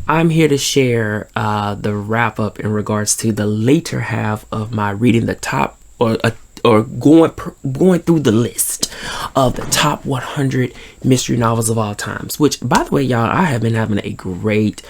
I'm here to share the wrap up in regards to the later half of my reading the top or going through the list of the top 100 mystery novels of all times. Which, by the way, y'all, I have been having a great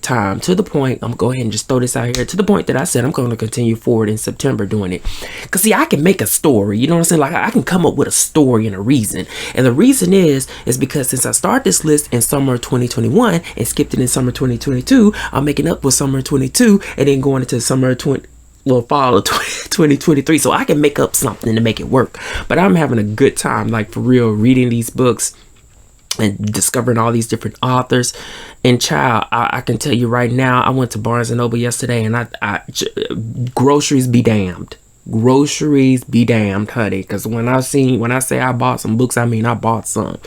time, to the point, I'm go ahead and just throw this out here, to the point that I said I'm going to continue forward in September doing it. Because see, I can make a story, you know what I'm saying? Like, I can come up with a story and a reason. And the reason is because since I started this list in summer 2021 and skipped it in summer 2022, I'm making up with summer 22 and then going into summer fall of 2023, so I can make up something to make it work. But I'm having a good time, like, for real, reading these books and discovering all these different authors. And child, I can tell you right now, I went to Barnes & Noble yesterday, and I groceries be damned, honey, because when I say I bought some books, I mean I bought some.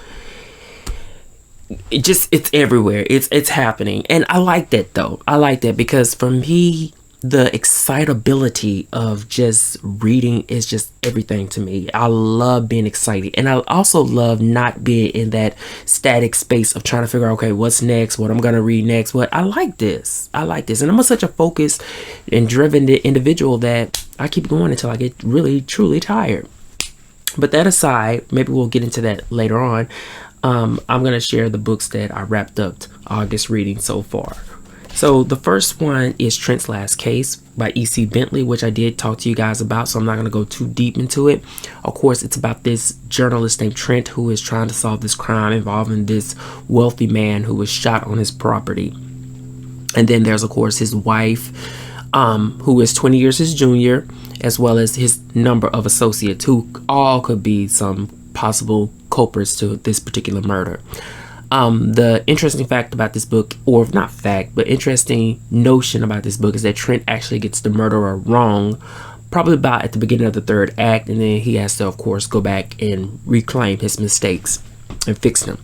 It's everywhere, it's happening, and I like that, though. I like that because for me, the excitability of just reading is just everything to me. I love being excited, and I also love not being in that static space of trying to figure out, okay, what's next, what I'm gonna read next. What I like this, and I'm such a focused and driven individual that I keep going until I get really truly tired. But that aside, maybe we'll get into that later on. I'm gonna share the books that I wrapped up August reading so far. So the first one is Trent's Last Case by E.C. Bentley, which I did talk to you guys about, so I'm not going to go too deep into it. Of course, it's about this journalist named Trent who is trying to solve this crime involving this wealthy man who was shot on his property. And then there's, of course, his wife, who is 20 years his junior, as well as his number of associates who all could be some possible culprits to this particular murder. The interesting fact about this book, or not fact, but interesting notion about this book, is that Trent actually gets the murderer wrong probably about at the beginning of the third act, and then he has to, of course, go back and reclaim his mistakes and fix them.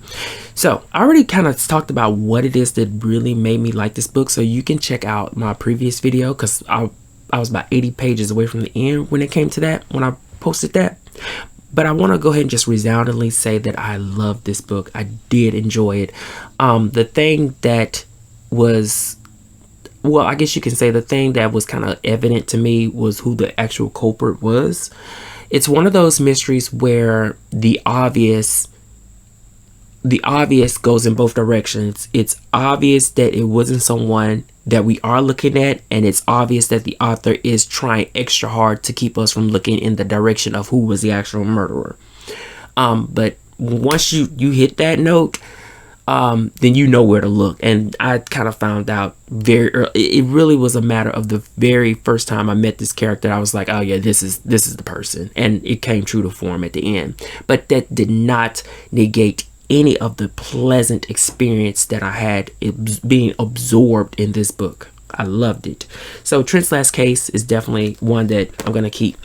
So I already kind of talked about what it is that really made me like this book, so you can check out my previous video, because I was about 80 pages away from the end when it came to that, when I posted that. But I want to go ahead and just resoundingly say that I love this book. I did enjoy it. The thing that was, well, I guess you can say the thing that was kind of evident to me was who the actual culprit was. It's one of those mysteries where the obvious goes in both directions. It's obvious that it wasn't someone that we are looking at, and it's obvious that the author is trying extra hard to keep us from looking in the direction of who was the actual murderer. But once you hit that note, then you know where to look. And I kind of found out very early. It really was a matter of the very first time I met this character. I was like, oh yeah, this is the person, and it came true to form at the end. But that did not negate any of the pleasant experience that I had being absorbed in this book. I loved it. So Trent's Last Case is definitely one that I'm gonna keep.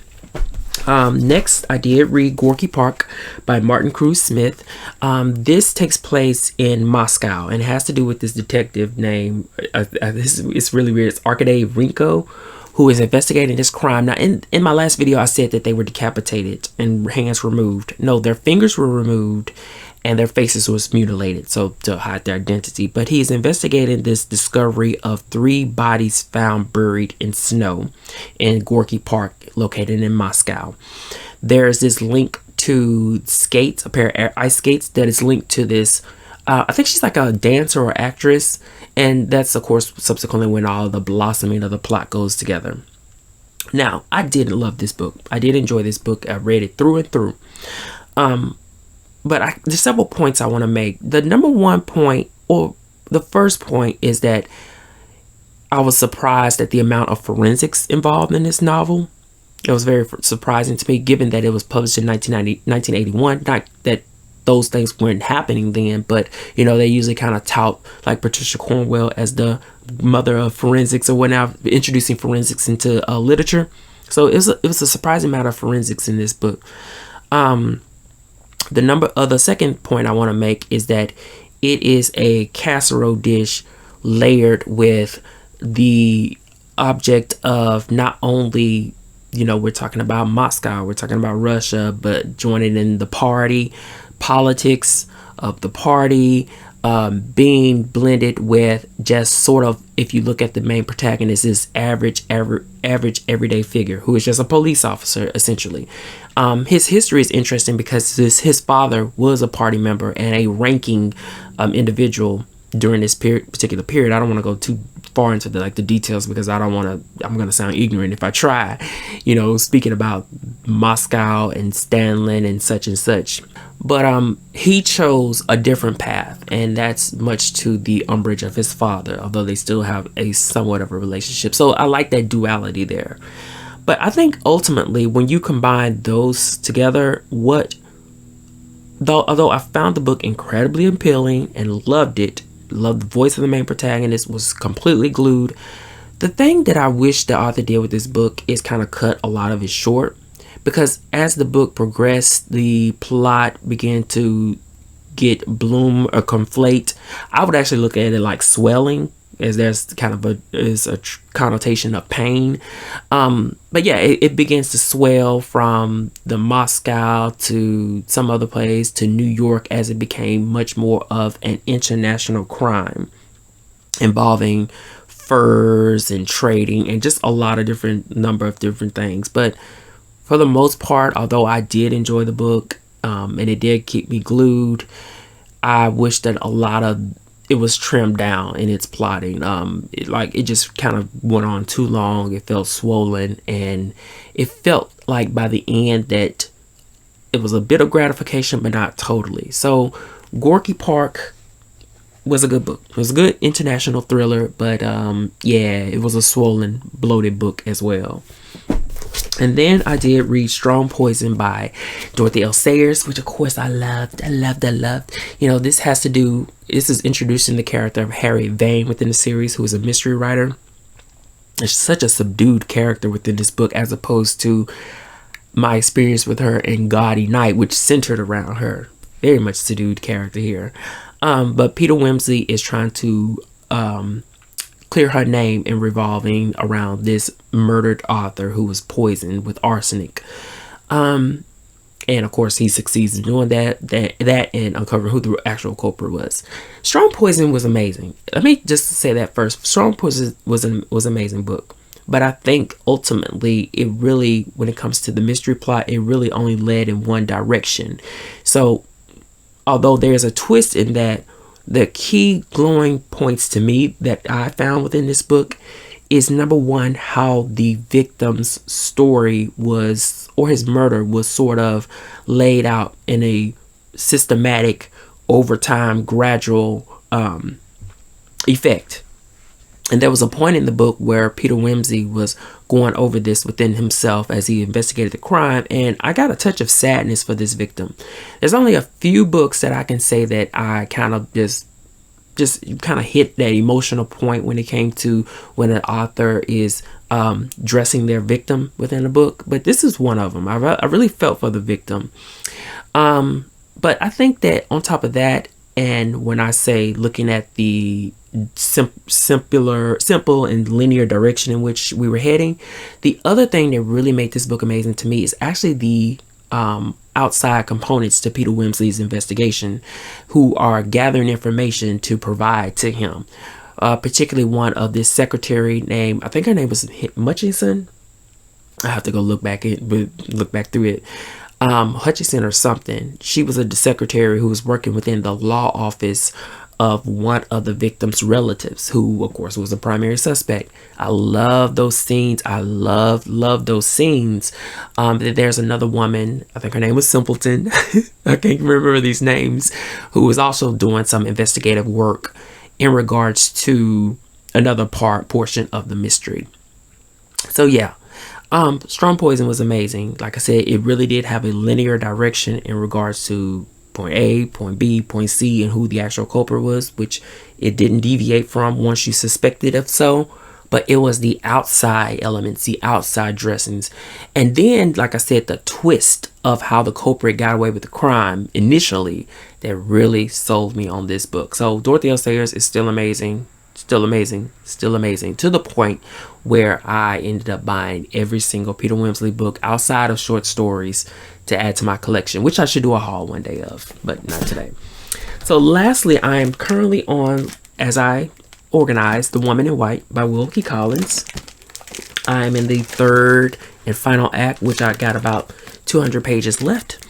Next, I did read Gorky Park by Martin Cruz Smith. This takes place in Moscow and has to do with this detective named, it's really weird, it's Arkady Rinko, who is investigating this crime. Now, in my last video, I said that they were decapitated and hands removed. No, their fingers were removed and their faces was mutilated, so to hide their identity. But he is investigating this discovery of 3 bodies found buried in snow in Gorky Park, located in Moscow. There's this link to skates, a pair of ice skates that is linked to this. I think she's like a dancer or actress, and that's, of course, subsequently when all the blossoming of the plot goes together. Now, I did love this book. I did enjoy this book. I read it through and through. But there's several points I want to make. The number one point, or the first point, is that I was surprised at the amount of forensics involved in this novel. It was very surprising to me, given that it was published in 1981. Not that those things weren't happening then, but, you know, they usually kind of tout like Patricia Cornwell as the mother of forensics, or whatnot, introducing forensics into literature. So it was a surprising amount of forensics in this book. The second point I want to make is that it is a casserole dish layered with the object of not only, you know, we're talking about Moscow, we're talking about Russia, but joining in the party, politics of the party, being blended with just sort of, if you look at the main protagonist, this average everyday figure who is just a police officer essentially. His history is interesting because his father was a party member and a ranking individual during this particular period. I don't want to go too far into the details because I'm going to sound ignorant if I try, speaking about Moscow and Stalin and such. But he chose a different path, and that's much to the umbrage of his father, although they still have a somewhat of a relationship. So I like that duality there. But I think ultimately when you combine those together, although I found the book incredibly appealing and loved the voice of the main protagonist, was completely glued. The thing that I wish the author did with this book is kind of cut a lot of it short, because as the book progressed, the plot began to get bloom or conflate. I would actually look at it like swelling, as there's kind of a connotation of pain. But yeah, it begins to swell from the Moscow to some other place to New York, as it became much more of an international crime involving furs and trading and just a lot of number of different things. But for the most part, although I did enjoy the book, and it did keep me glued, I wish that a lot of it was trimmed down in its plotting. It just kind of went on too long. It felt swollen, and it felt like by the end that it was a bit of gratification, but not totally. So Gorky Park was a good book. It was a good international thriller, but it was a swollen, bloated book as well. And then I did read Strong Poison by Dorothy L. Sayers, which of course I loved. This is introducing the character of Harriet Vane within the series, who is a mystery writer. It's such a subdued character within this book, as opposed to my experience with her in Gaudy Night, which centered around her. Very much subdued character here. But Peter Wimsey is trying to clear her name in revolving around this murdered author who was poisoned with arsenic. And of course he succeeds in doing that and uncovering who the actual culprit was. Strong Poison was amazing. Let me just say that first. Strong Poison was an amazing book. But I think ultimately it really, when it comes to the mystery plot, it really only led in one direction. So although there's a twist in that, the key glowing points to me that I found within this book is, number one, how the victim's story was, or his murder was sort of laid out in a systematic, over time, gradual effect. And there was a point in the book where Peter Wimsey was going over this within himself as he investigated the crime, and I got a touch of sadness for this victim. There's only a few books that I can say that I kind of just kind of hit that emotional point when it came to when an author is dressing their victim within a book, but this is one of them. I really felt for the victim. But I think that on top of that, and when I say looking at the simple and linear direction in which we were heading, the other thing that really made this book amazing to me is actually the outside components to Peter Wimsey's investigation, who are gathering information to provide to him. Particularly one of this secretary named, I think her name was Hutchinson. I have to go look back through it. Hutchinson or something. She was a secretary who was working within the law office of one of the victim's relatives, who of course was the primary suspect. I love those scenes. I love those scenes. There's another woman, I think her name was Simpleton. I can't remember these names, who was also doing some investigative work in regards to another portion of the mystery. So yeah, Strong Poison was amazing. Like I said, it really did have a linear direction in regards to point A, point B, point C, and who the actual culprit was, which it didn't deviate from once you suspected of so. But it was the outside elements, the outside dressings. And then, like I said, the twist of how the culprit got away with the crime initially, that really sold me on this book. So Dorothy L. Sayers is still amazing, to the point where I ended up buying every single Peter Wimsey book outside of short stories to add to my collection, which I should do a haul one day of, but not today. So lastly, I am currently on, as I organize, The Woman in White by Wilkie Collins. I'm in the third and final act, which I got about 200 pages left.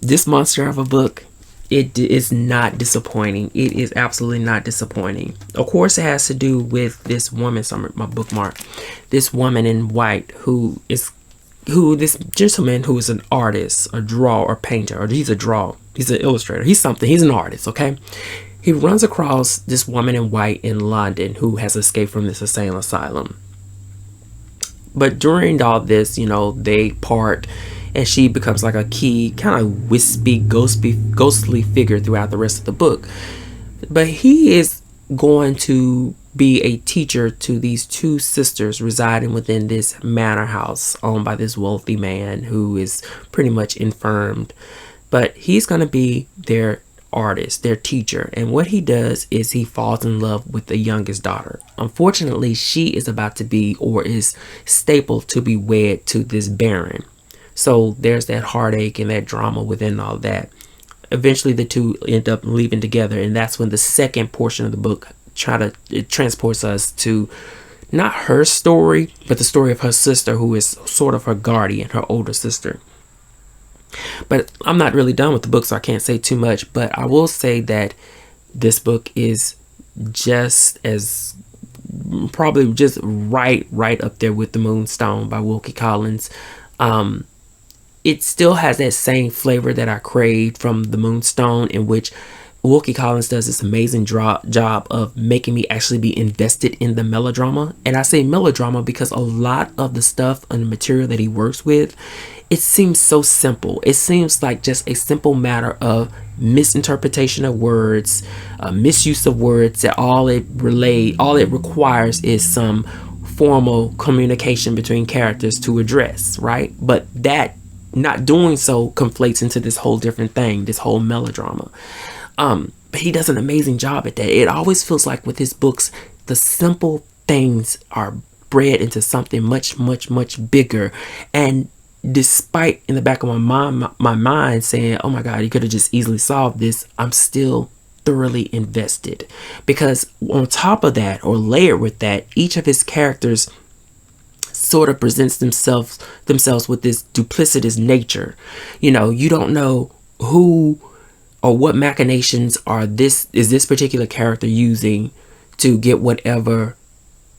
This monster of a book, it is not disappointing. It is absolutely not disappointing. Of course, it has to do with this woman, my bookmark, this woman in white this gentleman who is an artist, a drawer or painter, or he's an illustrator. He's an artist, okay? He runs across this woman in white in London who has escaped from this insane asylum. But during all this, they part, and she becomes like a key, kind of wispy, ghostly figure throughout the rest of the book. But he is going to be a teacher to these two sisters residing within this manor house owned by this wealthy man who is pretty much infirmed. But he's going to be their artist, their teacher, and what he does is he falls in love with the youngest daughter. Unfortunately, she is about to be, or is stapled to be, wed to this baron. So there's that heartache and that drama within all that. Eventually the two end up leaving together, and that's when the second portion of the book it transports us to not her story, but the story of her sister, who is sort of her guardian, her older sister. But I'm not really done with the book, so I can't say too much. But I will say that this book is just as probably just right up there with The Moonstone by Wilkie Collins. It still has that same flavor that I craved from The Moonstone, in which Wilkie Collins does this amazing job of making me actually be invested in the melodrama. And I say melodrama because a lot of the stuff and the material that he works with, it seems so simple. It seems like just a simple matter of misinterpretation of words, misuse of words, that all it requires is some formal communication between characters to address, right? But that not doing so conflates into this whole different thing, this whole melodrama. But he does an amazing job at that. It always feels like with his books, the simple things are bred into something much bigger. And despite in the back of my mind saying, oh my God, he could have just easily solved this, I'm still thoroughly invested. Because on top of that, or layered with that, each of his characters sort of presents themselves with this duplicitous nature. You don't know who or what machinations is this particular character using to get whatever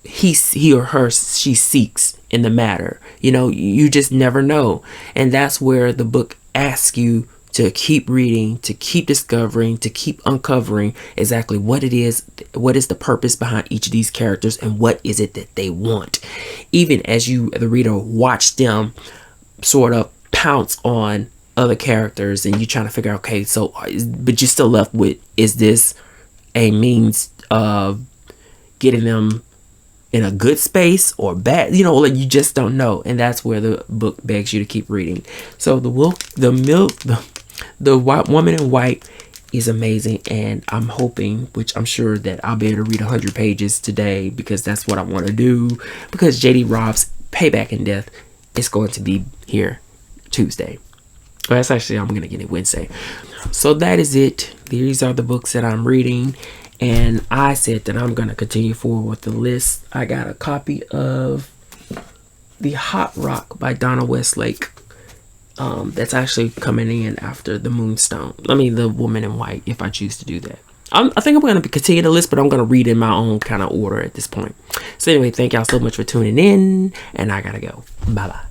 she seeks in the matter. You just never know. And that's where the book asks you to keep reading, to keep discovering, to keep uncovering exactly what it is, what is the purpose behind each of these characters, and what is it that they want. Even as you, the reader, watch them sort of pounce on other characters, and you're trying to figure out, okay, so, but you're still left with, is this a means of getting them in a good space or bad? Like, you just don't know. And that's where the book begs you to keep reading. So the Woman in White is amazing, and I'm hoping, which I'm sure that I'll be able to read 100 pages today, because that's what I want to do, because J.D. Robb's Payback in Death is going to be here Tuesday. Well, that's actually, I'm going to get it Wednesday. So that is it. These are the books that I'm reading, and I said that I'm going to continue forward with the list. I got a copy of The Hot Rock by Donna Westlake. That's actually coming in after The Moonstone. The Woman in White, if I choose to do that. I think I'm going to continue the list, but I'm going to read in my own kind of order at this point. So anyway, thank y'all so much for tuning in, and I got to go. Bye-bye.